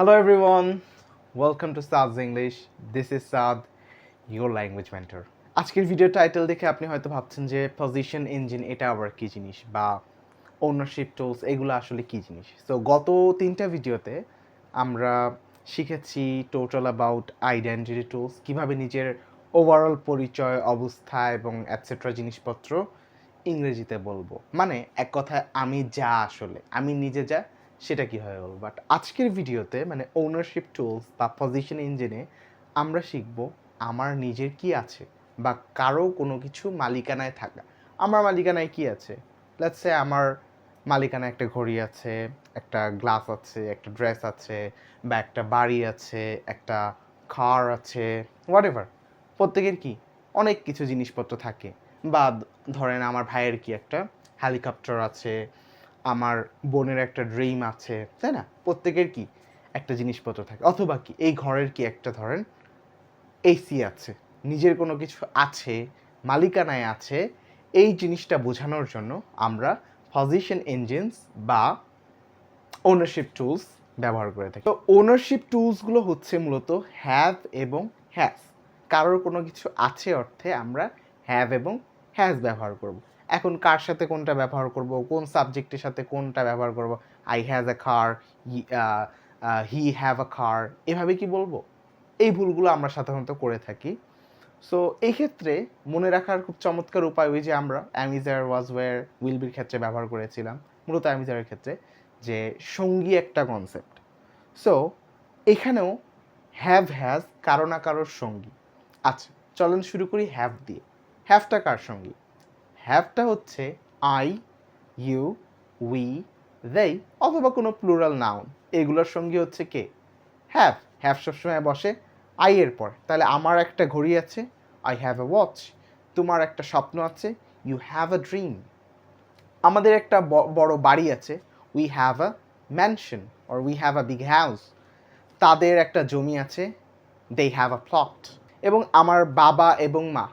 Hello everyone, welcome to Saad's English. This is Saad, your language mentor. আজকের video title দেখে আপনি হয়তো ভাবছেন যে পজিশন ইঞ্জিন এটা আবার কী জিনিস বা ওনারশিপ টুলস এগুলো আসলে কী জিনিস। সো গত 3টা ভিডিওতে আমরা শিখেছি টোটাল অ্যাবাউট আইডেন্টিটি টুলস, কীভাবে নিজের ওভারঅল পরিচয়, অবস্থা এবং অ্যাটসেট্রা জিনিসপত্র ইংরেজিতে বলবো। মানে এক কথায় আমি নিজে যা সেটা কীভাবে বলবো। বাট আজকের ভিডিওতে মানে ওনারশিপ টুলস বা পজিশন ইঞ্জিনে আমরা শিখব আমার নিজের কি আছে বা কারো কোনো কিছু মালিকানায় থাকা। আমার মালিকানায় কি আছে? লেটস সে আমার মালিকানায় একটা ঘড়ি আছে, একটা গ্লাস আছে, একটা ড্রেস আছে, বা একটা বাড়ি আছে, একটা কার আছে, হোয়াটএভার। প্রত্যেকের কি অনেক কিছু জিনিসপত্র থাকে। বা ধরেন আমার ভাইয়ের কি একটা হেলিকপ্টার আছে, আমার বোনের একটা ড্রিম আছে, তাই না? প্রত্যেকের কি একটা জিনিসপত্র থাকে। অথবা কি এই ঘরের কি একটা ধরেন এসি আছে, নিজের কোনো কিছু আছে, মালিকানায় আছে। এই জিনিসটা বোঝানোর জন্য আমরা পজিশন ইঞ্জিনস বা ওনারশিপ টুলস ব্যবহার করে থাকি। তো ওনারশিপ টুলসগুলো হচ্ছে মূলত হ্যাভ এবং হ্যাজ। কারোর কোনো কিছু আছে অর্থে আমরা হ্যাভ এবং হ্যাজ ব্যবহার করব। এখন কার সাথে কোনটা ব্যবহার করব, কোন সাবজেক্টের সাথে কোনটা ব্যবহার করব, I has a car, he have a car, এভাবে কি বলবো? এই ভুলগুলো আমরা সাধারণত করে থাকি। সো এই ক্ষেত্রে মনে রাখার খুব চমৎকার উপায় ওই যে আমরা অ্যামিজার, ওয়াজ, ওয়্যার, উইল বির ক্ষেত্রে ব্যবহার করেছিলাম, মূলত অ্যামিজারের ক্ষেত্রে, যে সঙ্গী একটা কনসেপ্ট। সো এখানেও হ্যাভ হ্যাজ কারো না কারোর সঙ্গী। আচ্ছা, চলেন শুরু করি হ্যাভ দিয়ে। হ্যাভটা কার সঙ্গী? হ্যাভটা হচ্ছে আই, ইউ, উই, দেই অথবা কোনো প্লুরাল নাউন, এগুলোর সঙ্গী হচ্ছে কে? হ্যাভ। হ্যাভ সবসময় বসে আই এর পর। তাহলে আমার একটা ঘড়ি আছে, আই হ্যাভ এ ওয়াচ। তোমার একটা স্বপ্ন আছে, ইউ হ্যাভ আ ড্রিম। আমাদের একটা বড় বাড়ি আছে, we have a mansion or we have a big house. তাদের একটা জমি আছে, দে হ্যাভ আ প্লট। এবং আমার বাবা এবং মা,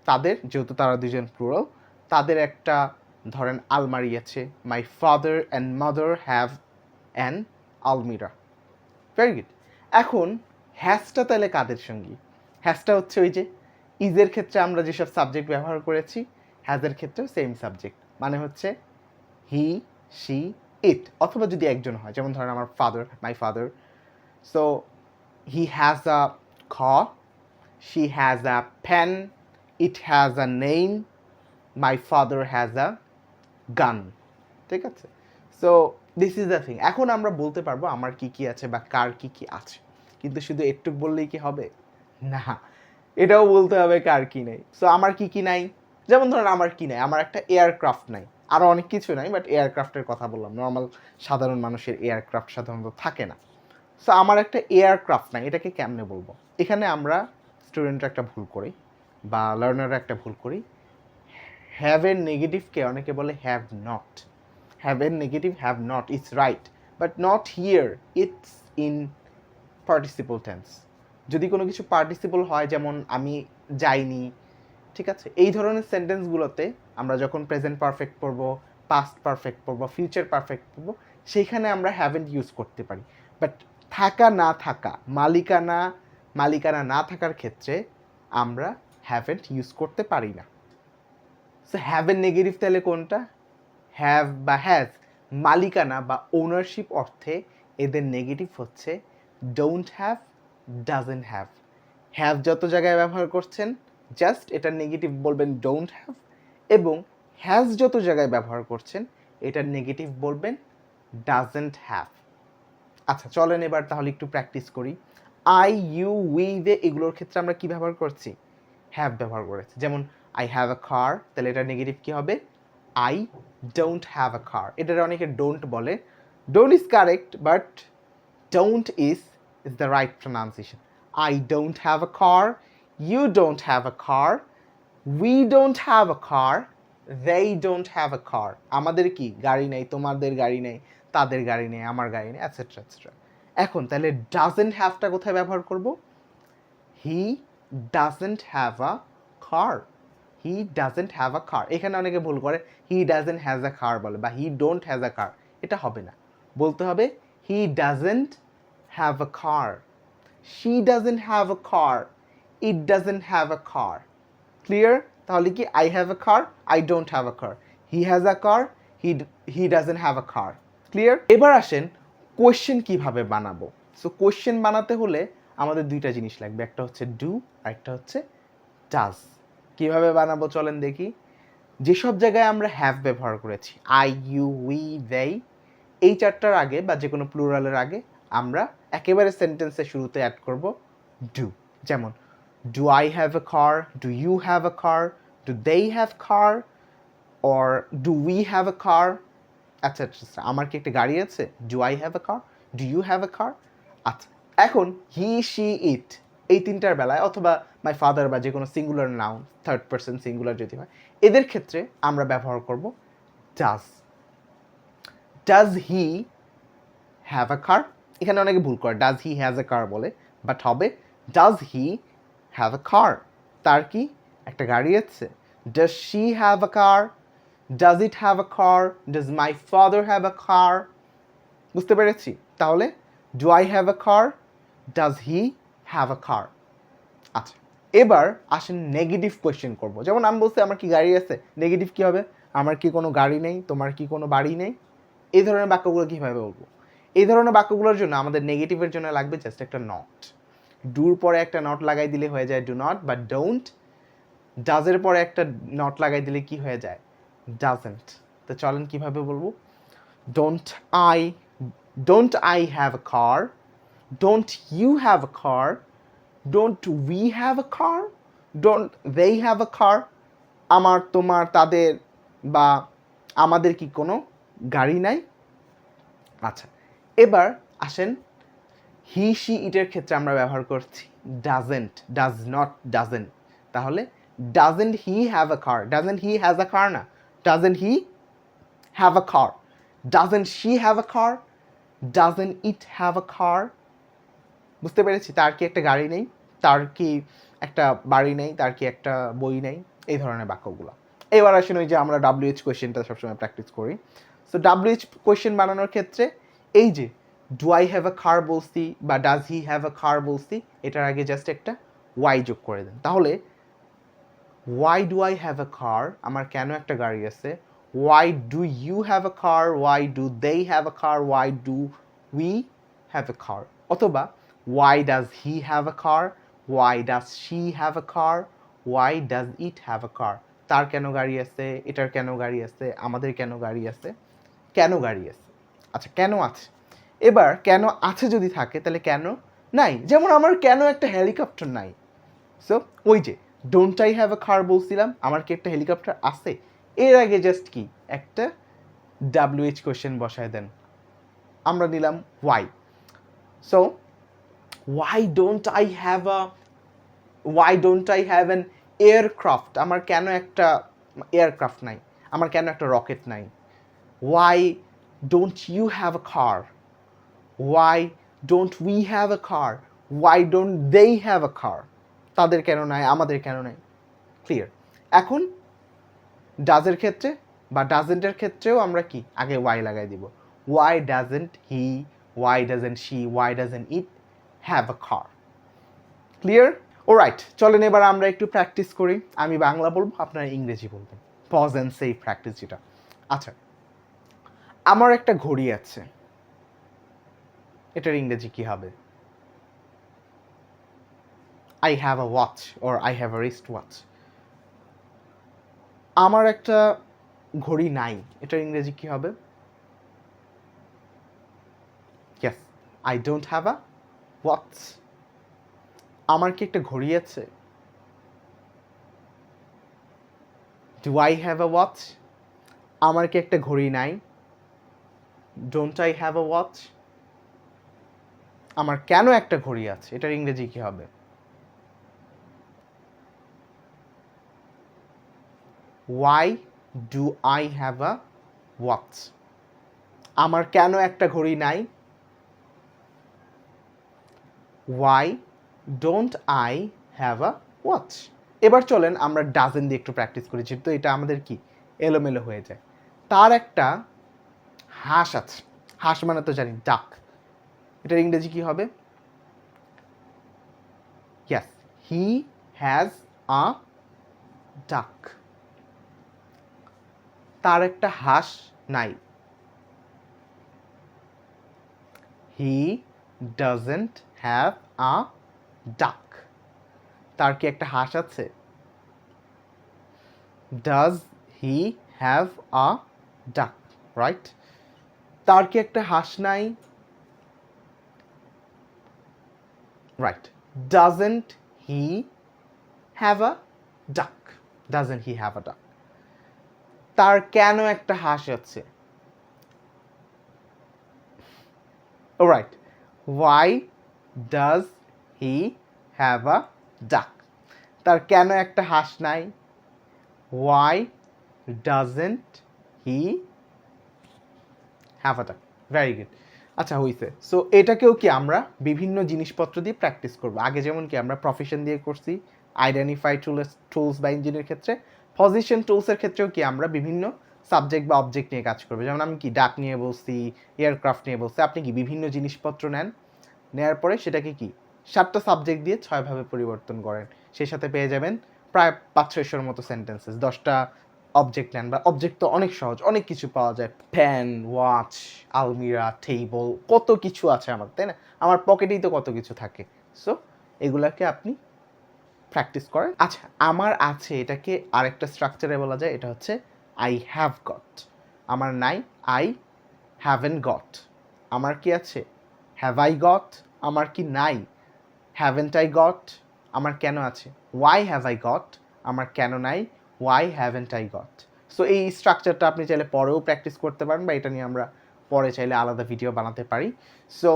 তাদের, যেহেতু তারা দুজন প্লুরাল, তাদের একটা ধরেন আলমারি আছে, my father and mother have an আলমিরা। Very good. এখন হ্যাজটা তাহলে কাদের সঙ্গী? হ্যাজটা হচ্ছে ওই যে ইজের ক্ষেত্রে আমরা যেসব সাবজেক্ট ব্যবহার করেছি, হ্যাজের ক্ষেত্রেও সেম সাবজেক্ট। মানে হচ্ছে হি, শি, ইট। অথবা যদি একজন হয়, যেমন ধরেন আমার father, my father, so he has a car, she has a pen, it has a name, my father has a gun. ঠিক আছে? So this is the thing. এখন আমরা বলতে পারবো আমার কি কি আছে বা কার কি কি আছে, কিন্তু শুধু একটু বললেই কি হবে? না, এটাও বলতে হবে কার কি নেই। সো আমার কি কি নাই, যেমন ধরেন আমার কি নাই, আমার একটা এয়ারক্রাফট নাই। আরও অনেক কিছু নাই, বাট এয়ারক্রাফটের কথা বললাম। নর্মাল সাধারণ মানুষের এয়ারক্রাফট সাধারণত থাকে না। সো আমার একটা এয়ারক্রাফট নাই, এটাকে কেমনে বলবো? এখানে আমরা স্টুডেন্টরা একটা ভুল করি বা লার্নাররা একটা ভুল করি। হ্যাভের নেগেটিভকে অনেকে বলে হ্যাভ নট। হ্যাভের negative have not, it's right, but not here, it's in participle tense. যদি কোনো কিছু পার্টিসিপল হয়, যেমন আমি যাইনি, ঠিক আছে, এই ধরনের সেন্টেন্সগুলোতে আমরা যখন প্রেজেন্ট পারফেক্ট পড়বো, পাস্ট পারফেক্ট পড়বো, ফিউচার পারফেক্ট পড়বো, সেইখানে আমরা হ্যাভেন্ট ইউজ করতে পারি। বাট থাকা না থাকা, মালিকানা না থাকার ক্ষেত্রে আমরা হ্যাভেন্ট ইউজ করতে পারি না। সো হ্যাভের নেগেটিভ তাহলে কোনটা? হ্যাভ বা হ্যাজ। মালিকানা বা ওনারশিপ অর্থে এদের নেগেটিভ হচ্ছে don't have, doesn't have. Have যত জায়গায় ব্যবহার করছেন, জাস্ট এটার নেগেটিভ বলবেন ডোন্ট হ্যাভ, এবং হ্যাজ যত জায়গায় ব্যবহার করছেন, এটার নেগেটিভ বলবেন ডাজেন্ট হ্যাভ। আচ্ছা, চলেন এবার তাহলে একটু প্র্যাকটিস করি। আই, ইউ, উই, দে এগুলোর ক্ষেত্রে আমরা কি ব্যবহার করছি? হ্যাভ ব্যবহার করেছি। যেমন আই হ্যাভ আ কার, তাহলে এটার নেগেটিভ কি হবে? আই ডোন্ট হ্যাভ আ কার। এটার অনেকে ডোন্ট বলে। Don't is correct, but don't is the right pronunciation. I don't have a car, you don't have a car, we don't have a car, they don't have a car. আমাদের কি গাড়ি নেই, তোমাদের গাড়ি নেই, তাদের গাড়ি নেই, আমার গাড়ি নেই, এটসেট্রা এটসেট্রা। এখন তাহলে ডাজেন্ট হ্যাভটা কোথায় ব্যবহার করব? He doesn't have a car. He doesn't have a car. এখানে অনেকে ভুল করে হি ডাজেন্ট হ্যাজ আ কার বলে, বা হি ডোন্ট হ্যাজ আ কার। এটা হবে না, বলতে হবে he doesn't have a car. She doesn't have a car. It doesn't have a car. Clear? তাহলে কি I have a car, I don't have a car. He has a car, he doesn't have a car. Clear? এবার আসেন question কিভাবে বানাবো। So question বানাতে হলে আমাদের দুইটা জিনিস লাগবে, একটা হচ্ছে ডু আর একটা হচ্ছে ডাজ। কিভাবে বানাবো চলেন দেখি। যেসব জায়গায় আমরা হ্যাভ ব্যবহার করেছি, আই, ইউ, উই, দেই, এই চারটার আগে বা যে কোনো প্লুরালের আগে আমরা একেবারে সেন্টেন্সের শুরুতে অ্যাড করব ডু। যেমন do I have a car, do you have a car, do they have car, or do we have a car. আচ্ছা আচ্ছা, আমার কি একটা গাড়ি আছে? Do I have a car, do you have a car. আচ্ছা, এখন হি, শি, ইট এই তিনটার বেলায় অথবা মাই ফাদার বা যে কোনো singular noun, third person singular যদি হয়, এদের ক্ষেত্রে আমরা ব্যবহার করব does. Does he have a car? এখানে অনেকে ভুল করে ডাজ হি হ্যাজ এ কার বলে, বাট হবে ডাজ হি হ্যাভ আ কার? তার কি একটা গাড়ি আছে? Does she have a car? Does it have a car? Does my father have a car? বুঝতে পেরেছি? তাহলে do I have a car, does he have a car. আচ্ছা, এবার আসেন নেগেটিভ কোয়েশ্চেন করবো। যেমন আমি বলছি আমার কি গাড়ি আছে, নেগেটিভ কি হবে? আমার কি কোনো গাড়ি নেই, তোমার কি কোনো বাড়ি নেই? এই ধরনের বাক্যগুলো কীভাবে বলবো? এই ধরনের বাক্যগুলোর জন্য আমাদের নেগেটিভের জন্য লাগবে জাস্ট একটা নট। ডুর পরে একটা নট লাগাই দিলে হয়ে যায় ডু নট বা ডোন্ট। ডাজের পরে একটা নট লাগাই দিলে কি হয়ে যায়? ডাজেন্ট। তো চলেন কীভাবে বলবো। Don't I have a car, don't you have a car, don't we have a car, don't they have a car. আমার, তোমার, তাদের বা আমাদের কি কোনো গাড়ি নাই? আচ্ছা, এবার আসেন হি, শি, ইটের ক্ষেত্রে আমরা ব্যবহার করছি ডাজেন্ট, ডাজ নট, ডাজেন্ট। তাহলে doesn't he have a car, doesn't he has a car না, doesn't he have a car. Doesn't she have a car, doesn't it have a car. বুঝতে পেরেছি? তার কি একটা গাড়ি নেই, তার কি একটা বাড়ি নেই, তার কি একটা বই নেই, এই ধরনের বাক্যগুলো। এবার আসেন ওই যে আমরা WH কোয়েশ্চেনটা সবসময় প্র্যাকটিস করি। সো WH কোয়েশ্চেন বানানোর ক্ষেত্রে এই যে ডু আই হ্যাভ আ কার বলছি বা ডাজ হি হ্যাভ আ কার বলছি, এটার আগে জাস্ট একটা ওয়াই যোগ করে দেন। তাহলে why do I have a car, আমার কেন একটা গাড়ি আছে। Why do you have a car, why do they have a car, why do we have a car. অথবা why does he have a car, why does she have a car, why does it have a car। তার কেন গাড়ি আছে, এটার কেন গাড়ি আছে, আমাদের কেন গাড়ি আছে, কেন গাড়ি আছে। আচ্ছা, কেন আছে। এবার কেন আছে যদি থাকে তাহলে কেন নাই। যেমন আমার কেন একটা হেলিকপ্টার নাই। সো ওই যে ডোন্ট আই হ্যাভ আ কার বলছিলাম, আমার কি একটা হেলিকপ্টার আছে? এর আগে জাস্ট কি একটা WH কোয়েশ্চেন বসায় দেন। আমরা নিলাম Y. So why don't I have an aircraft, আমার কেন একটা এয়ারক্রাফট নাই, আমার কেন একটা রকেট নাই। why don't you have a car, why don't we have a car, why don't they have a car। তাদের কেন নাই, আমাদের কেন নাই। ক্লিয়ার? এখন ডাজের ক্ষেত্রে বা ডাজেন্টের ক্ষেত্রেও আমরা কি আগে ওয়াই লাগাই দিব। why doesn't he, why doesn't she, why doesn't it have a car। Clear? Alright, চলেন এবার আমরা একটু প্র্যাকটিস করি। আমি বাংলা বলবো, আপনারা ইংরেজি বলবেন। পজ অ্যান্ড সেভ প্র্যাকটিস যেটা। আচ্ছা, আমার একটা ঘড়ি আছে, এটার ইংরেজি কি হবে? I have a watch or I have a wrist watch. আমার একটা ঘড়ি নাই, এটার ইংরেজি কি হবে? Yes, I don't have a watch. আমার কি একটা ঘড়ি আছে? Do I have a watch? আমার কি একটা ঘড়ি নাই? Don't I have a watch. আমার কেন একটা ঘড়ি আছে, এটার ইংরেজি কি হবে? Why do I have a watch. আমার কেন একটা ঘড়ি নাই? Why don't I have a watch. এবার চলেন আমরা ডাজেন দিয়ে একটু প্র্যাকটিস করি, যেহেতু এটা আমাদের কি এলোমেলো হয়ে যায়। তার একটা হাঁস আছে, হাঁস মানে তো জানি ডাক। এটার ইংরেজি কি হবে? Yes, he has a duck. তার একটা হাঁস নাই। He doesn't have a duck. তার কি একটা হাঁস আছে? Does he have a duck? Right? তার কি একটা হাঁস নাই? Right. Doesn't he have a duck? Doesn't he have a duck? তার কেন একটা হাঁস আছে? Alright. Why does he have a duck? তার কেন একটা হাঁস নাই? Why doesn't he have a duck? Very good. আচ্ছা হইছে। সো এটাকেও কি আমরা বিভিন্ন জিনিসপত্র দিয়ে প্র্যাকটিস করব। আগে যেমন কি আমরা প্রফেশন দিয়ে করছি, আইডেন্টিফাই টুলস বা ইঞ্জিনের ক্ষেত্রে, পজিশন টুলসের ক্ষেত্রেও কি আমরা বিভিন্ন সাবজেক্ট বা অবজেক্ট নিয়ে কাজ করবো। যেমন আমি কি ডাক নিয়ে বলছি, এয়ারক্রাফট নিয়ে বলছি। আপনি কি বিভিন্ন জিনিসপত্র নেন, নেওয়ার পরে সেটাকে কি 7টা সাবজেক্ট দিয়ে 6 ভাবে পরিবর্তন করেন, সেই সাথে পেয়ে যাবেন প্রায় 500-600-র মতো সেন্টেন্সেস। 10টা অবজেক্ট নেন, বা অবজেক্ট তো অনেক সহজ, অনেক কিছু পাওয়া যায়, পেন, ওয়াচ, আলমিরা, টেবল, কত কিছু আছে আমার, তাই না? আমার পকেটেই তো কত কিছু থাকে। সো এগুলাকে আপনি প্র্যাকটিস করেন। আচ্ছা, আমার আছে এটাকে আরেকটা স্ট্রাকচারে বলা যায়, এটা হচ্ছে আই হ্যাভ গট। আমার নাই, আই হ্যাভেন্ট গট। আমার কি আছে? Have I got. আমার কি নাই? Haven't I got. আমার কেন আছে? Why have I got. আমার কেন নাই? Why haven't I got. So এই স্ট্রাকচারটা আপনি চাইলে পরেও প্র্যাকটিস করতে পারেন, বা এটা নিয়ে আমরা পরে চাইলে আলাদা ভিডিও বানাতে পারি। So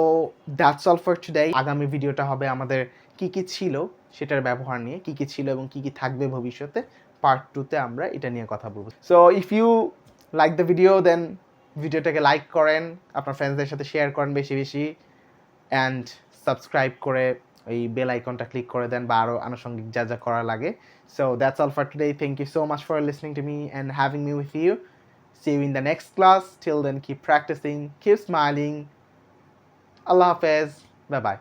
that's all for today. আগামী ভিডিওটা হবে আমাদের কি কি ছিল সেটার ব্যবহার নিয়ে, কি কি ছিল এবং কি কি থাকবে ভবিষ্যতে। পার্ট 2-তে আমরা এটা নিয়ে কথা বলবো। So if you like the video, then ভিডিওটাকে লাইক করেন, আপনার ফ্রেন্ডসদের সাথে শেয়ার করেন বেশি বেশি, অ্যান্ড সাবস্ক্রাইব করে ওই বেল আইকনটা ক্লিক করে দেন, বা আরও আনুষঙ্গিক যা যা করা লাগে। So that's all for today. Thank you so much for listening to me and having me with you. See you in the next class. Till then, keep practicing, keep smiling. Allah Hafiz. Bye bye.